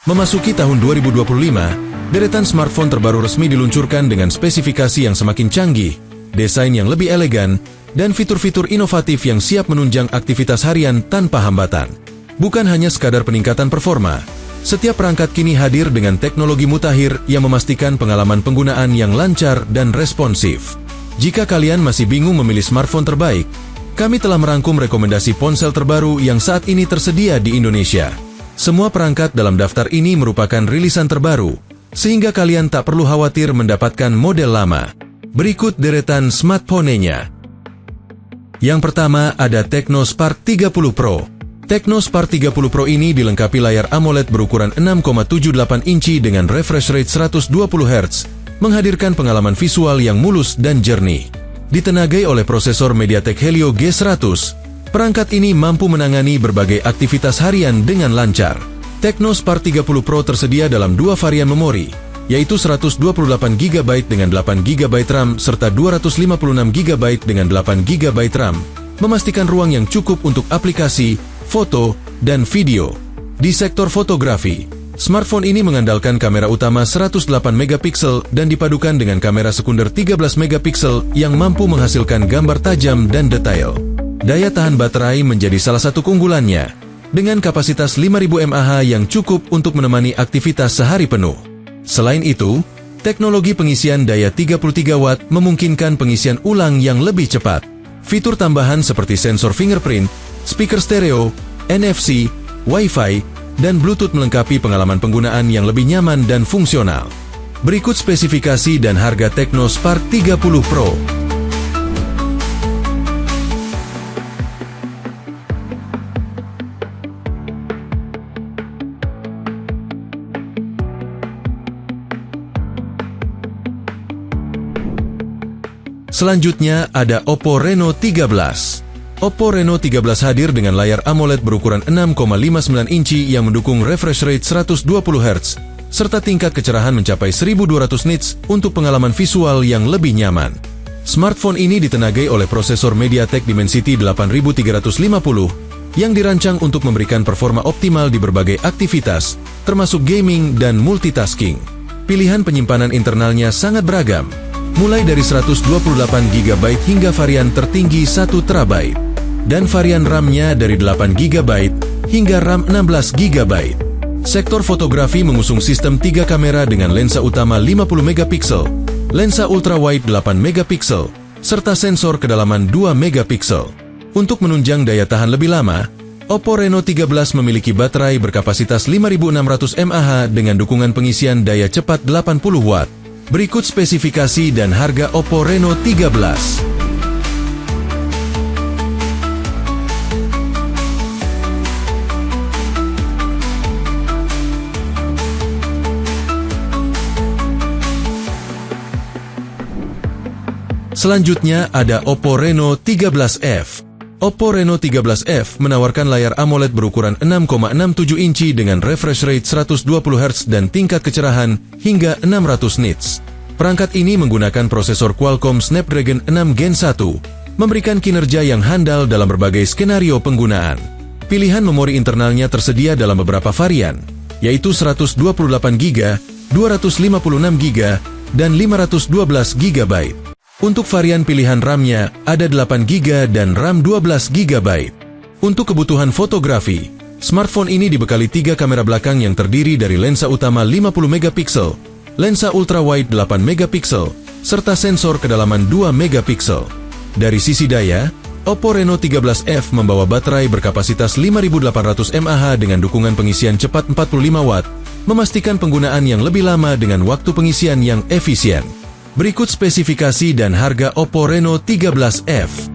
Memasuki tahun 2025, deretan smartphone terbaru resmi diluncurkan dengan spesifikasi yang semakin canggih, desain yang lebih elegan, dan fitur-fitur inovatif yang siap menunjang aktivitas harian tanpa hambatan. Bukan hanya sekadar peningkatan performa, setiap perangkat kini hadir dengan teknologi mutakhir yang memastikan pengalaman penggunaan yang lancar dan responsif. Jika kalian masih bingung memilih smartphone terbaik, kami telah merangkum rekomendasi ponsel terbaru yang saat ini tersedia di Indonesia. Semua perangkat dalam daftar ini merupakan rilisan terbaru, sehingga kalian tak perlu khawatir mendapatkan model lama. Berikut deretan smartphone-nya. Yang pertama ada Tecno Spark 30 Pro. Tecno Spark 30 Pro ini dilengkapi layar AMOLED berukuran 6,78 inci dengan refresh rate 120 Hz, menghadirkan pengalaman visual yang mulus dan jernih. Ditenagai oleh prosesor MediaTek Helio G100, perangkat ini mampu menangani berbagai aktivitas harian dengan lancar. Tecno Spark 30 Pro tersedia dalam dua varian memori, yaitu 128GB dengan 8GB RAM serta 256GB dengan 8GB RAM, memastikan ruang yang cukup untuk aplikasi, foto, dan video. Di sektor fotografi, smartphone ini mengandalkan kamera utama 108MP dan dipadukan dengan kamera sekunder 13MP yang mampu menghasilkan gambar tajam dan detail. Daya tahan baterai menjadi salah satu keunggulannya, dengan kapasitas 5000 mAh yang cukup untuk menemani aktivitas sehari penuh. Selain itu, teknologi pengisian daya 33 watt memungkinkan pengisian ulang yang lebih cepat. Fitur tambahan seperti sensor fingerprint, speaker stereo, NFC, Wi-Fi, dan Bluetooth melengkapi pengalaman penggunaan yang lebih nyaman dan fungsional. Berikut spesifikasi dan harga Tecno Spark 30 Pro. Selanjutnya ada Oppo Reno 13. Oppo Reno 13 hadir dengan layar AMOLED berukuran 6,59 inci yang mendukung refresh rate 120 Hz, serta tingkat kecerahan mencapai 1200 nits untuk pengalaman visual yang lebih nyaman. Smartphone ini ditenagai oleh prosesor MediaTek Dimensity 8350 yang dirancang untuk memberikan performa optimal di berbagai aktivitas, termasuk gaming dan multitasking. Pilihan penyimpanan internalnya sangat beragam, mulai dari 128GB hingga varian tertinggi 1TB, dan varian RAM-nya dari 8GB hingga RAM 16GB. Sektor fotografi mengusung sistem 3 kamera dengan lensa utama 50MP, lensa ultrawide 8MP, serta sensor kedalaman 2MP. Untuk menunjang daya tahan lebih lama, Oppo Reno 13 memiliki baterai berkapasitas 5600 mAh dengan dukungan pengisian daya cepat 80 watt. Berikut spesifikasi dan harga Oppo Reno 13. Selanjutnya ada Oppo Reno 13F. Oppo Reno 13F menawarkan layar AMOLED berukuran 6,67 inci dengan refresh rate 120 Hz dan tingkat kecerahan hingga 600 nits. Perangkat ini menggunakan prosesor Qualcomm Snapdragon 6 Gen 1, memberikan kinerja yang handal dalam berbagai skenario penggunaan. Pilihan memori internalnya tersedia dalam beberapa varian, yaitu 128GB, 256GB, dan 512GB. Untuk varian pilihan RAM-nya, ada 8GB dan RAM 12GB. Untuk kebutuhan fotografi, smartphone ini dibekali 3 kamera belakang yang terdiri dari lensa utama 50MP, lensa ultrawide 8MP, serta sensor kedalaman 2MP. Dari sisi daya, Oppo Reno 13F membawa baterai berkapasitas 5800 mAh dengan dukungan pengisian cepat 45 watt, memastikan penggunaan yang lebih lama dengan waktu pengisian yang efisien. Berikut spesifikasi dan harga Oppo Reno 13F.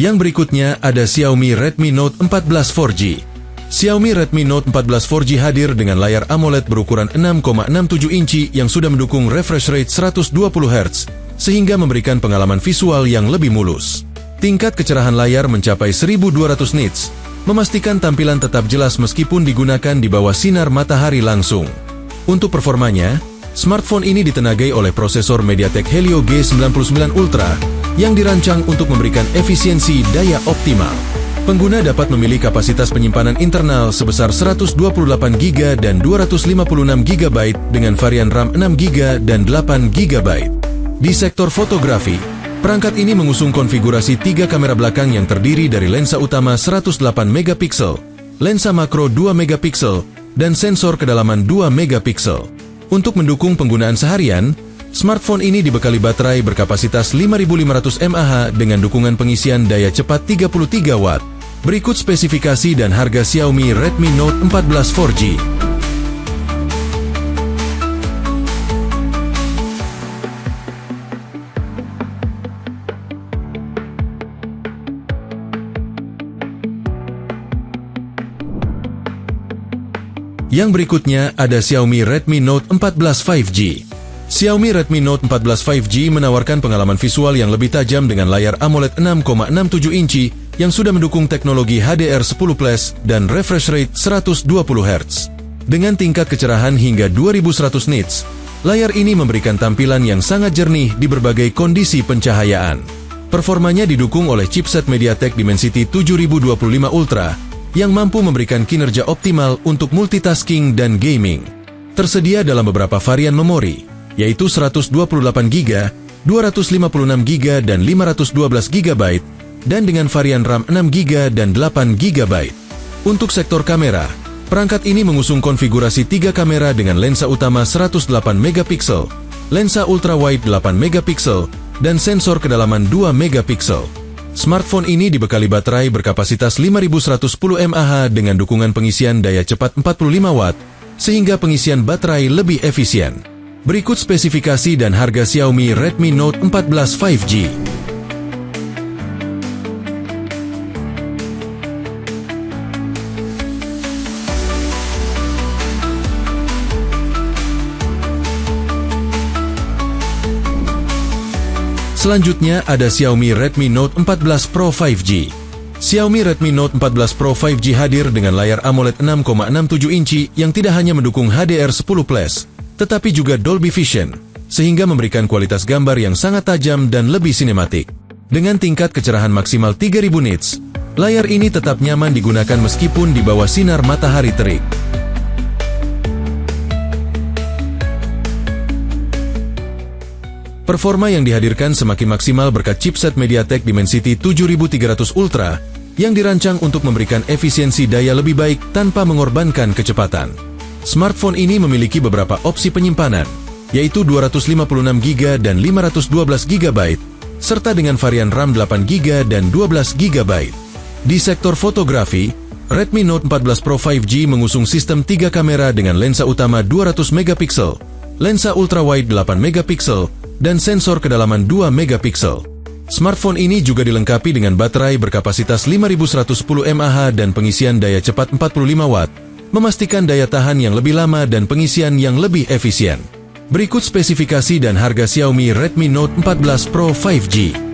Yang berikutnya ada Xiaomi Redmi Note 14 4G. Xiaomi Redmi Note 14 4G hadir dengan layar AMOLED berukuran 6,67 inci yang sudah mendukung refresh rate 120 Hz, sehingga memberikan pengalaman visual yang lebih mulus. Tingkat kecerahan layar mencapai 1200 nits, memastikan tampilan tetap jelas meskipun digunakan di bawah sinar matahari langsung. Untuk performanya, smartphone ini ditenagai oleh prosesor MediaTek Helio G99 Ultra yang dirancang untuk memberikan efisiensi daya optimal. Pengguna dapat memilih kapasitas penyimpanan internal sebesar 128GB dan 256GB dengan varian RAM 6GB dan 8GB. Di sektor fotografi, perangkat ini mengusung konfigurasi 3 kamera belakang yang terdiri dari lensa utama 108MP, lensa makro 2MP, dan sensor kedalaman 2MP. Untuk mendukung penggunaan seharian, smartphone ini dibekali baterai berkapasitas 5500 mAh dengan dukungan pengisian daya cepat 33 Watt. Berikut spesifikasi dan harga Xiaomi Redmi Note 14 4G. Yang berikutnya ada Xiaomi Redmi Note 14 5G. Xiaomi Redmi Note 14 5G menawarkan pengalaman visual yang lebih tajam dengan layar AMOLED 6,67 inci yang sudah mendukung teknologi HDR10+ dan refresh rate 120Hz. Dengan tingkat kecerahan hingga 2100 nits, layar ini memberikan tampilan yang sangat jernih di berbagai kondisi pencahayaan. Performanya didukung oleh chipset MediaTek Dimensity 7025 Ultra yang mampu memberikan kinerja optimal untuk multitasking dan gaming. Tersedia dalam beberapa varian memori, yaitu 128GB, 256GB dan 512GB, dan dengan varian RAM 6GB dan 8GB. Untuk sektor kamera, perangkat ini mengusung konfigurasi 3 kamera dengan lensa utama 108MP, lensa ultrawide 8MP, dan sensor kedalaman 2MP. Smartphone ini dibekali baterai berkapasitas 5110 mAh dengan dukungan pengisian daya cepat 45 Watt, sehingga pengisian baterai lebih efisien. Berikut spesifikasi dan harga Xiaomi Redmi Note 14 5G. Selanjutnya ada Xiaomi Redmi Note 14 Pro 5G. Xiaomi Redmi Note 14 Pro 5G hadir dengan layar AMOLED 6,67 inci yang tidak hanya mendukung HDR10+, tetapi juga Dolby Vision, sehingga memberikan kualitas gambar yang sangat tajam dan lebih sinematik. Dengan tingkat kecerahan maksimal 3000 nits, layar ini tetap nyaman digunakan meskipun di bawah sinar matahari terik. Performa yang dihadirkan semakin maksimal berkat chipset MediaTek Dimensity 7300 Ultra yang dirancang untuk memberikan efisiensi daya lebih baik tanpa mengorbankan kecepatan. Smartphone ini memiliki beberapa opsi penyimpanan, yaitu 256GB dan 512GB, serta dengan varian RAM 8GB dan 12GB. Di sektor fotografi, Redmi Note 14 Pro 5G mengusung sistem 3 kamera dengan lensa utama 200MP, lensa ultrawide 8MP, dan sensor kedalaman 2MP. Smartphone ini juga dilengkapi dengan baterai berkapasitas 5110 mAh dan pengisian daya cepat 45 Watt, memastikan daya tahan yang lebih lama dan pengisian yang lebih efisien. Berikut spesifikasi dan harga Xiaomi Redmi Note 14 Pro 5G.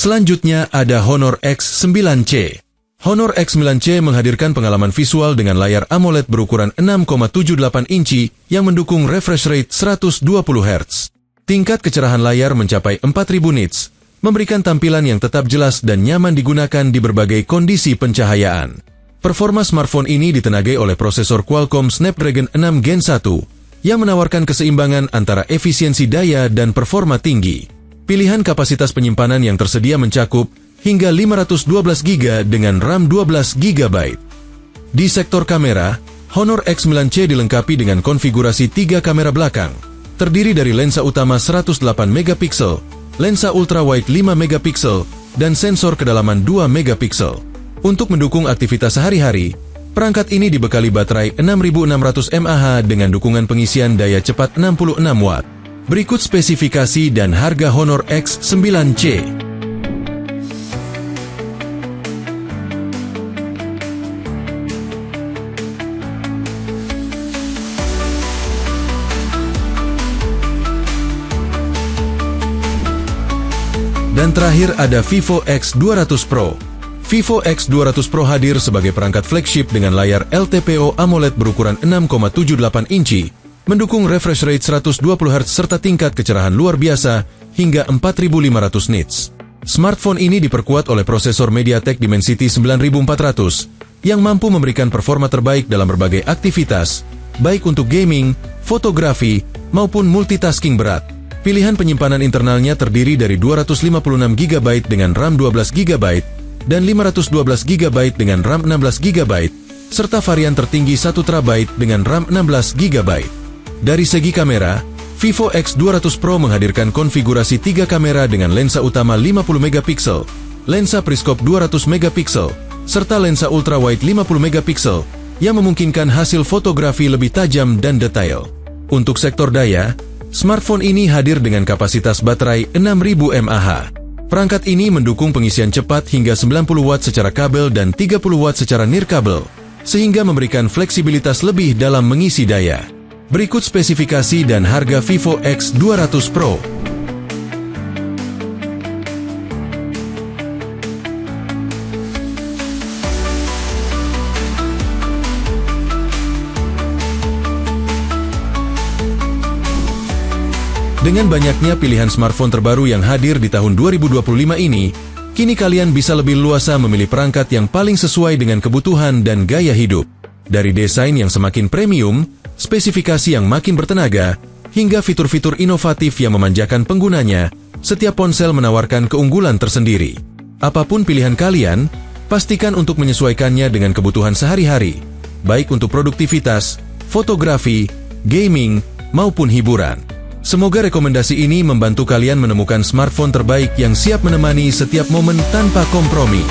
Selanjutnya ada Honor X9C. Honor X9C menghadirkan pengalaman visual dengan layar AMOLED berukuran 6,78 inci yang mendukung refresh rate 120Hz. Tingkat kecerahan layar mencapai 4000 nits, memberikan tampilan yang tetap jelas dan nyaman digunakan di berbagai kondisi pencahayaan. Performa smartphone ini ditenagai oleh prosesor Qualcomm Snapdragon 6 Gen 1 yang menawarkan keseimbangan antara efisiensi daya dan performa tinggi. Pilihan kapasitas penyimpanan yang tersedia mencakup hingga 512GB dengan RAM 12GB. Di sektor kamera, Honor X9C dilengkapi dengan konfigurasi 3 kamera belakang, terdiri dari lensa utama 108MP, lensa ultrawide 5MP, dan sensor kedalaman 2MP. Untuk mendukung aktivitas sehari-hari, perangkat ini dibekali baterai 6600 mAh dengan dukungan pengisian daya cepat 66 Watt. Berikut spesifikasi dan harga Honor X9C. Dan terakhir ada Vivo X200 Pro. Vivo X200 Pro hadir sebagai perangkat flagship dengan layar LTPO AMOLED berukuran 6,78 inci, mendukung refresh rate 120Hz serta tingkat kecerahan luar biasa hingga 4500 nits. Smartphone ini diperkuat oleh prosesor MediaTek Dimensity 9400 yang mampu memberikan performa terbaik dalam berbagai aktivitas, baik untuk gaming, fotografi, maupun multitasking berat. Pilihan penyimpanan internalnya terdiri dari 256GB dengan RAM 12GB dan 512GB dengan RAM 16GB, serta varian tertinggi 1TB dengan RAM 16GB. Dari segi kamera, Vivo X200 Pro menghadirkan konfigurasi 3 kamera dengan lensa utama 50MP, lensa periskop 200MP, serta lensa ultrawide 50MP yang memungkinkan hasil fotografi lebih tajam dan detail. Untuk sektor daya, smartphone ini hadir dengan kapasitas baterai 6000 mAh. Perangkat ini mendukung pengisian cepat hingga 90W secara kabel dan 30W secara nirkabel, sehingga memberikan fleksibilitas lebih dalam mengisi daya. Berikut spesifikasi dan harga Vivo X200 Pro. Dengan banyaknya pilihan smartphone terbaru yang hadir di tahun 2025 ini, kini kalian bisa lebih luasa memilih perangkat yang paling sesuai dengan kebutuhan dan gaya hidup. Dari desain yang semakin premium, spesifikasi yang makin bertenaga, hingga fitur-fitur inovatif yang memanjakan penggunanya, setiap ponsel menawarkan keunggulan tersendiri. Apapun pilihan kalian, pastikan untuk menyesuaikannya dengan kebutuhan sehari-hari, baik untuk produktivitas, fotografi, gaming, maupun hiburan. Semoga rekomendasi ini membantu kalian menemukan smartphone terbaik yang siap menemani setiap momen tanpa kompromi.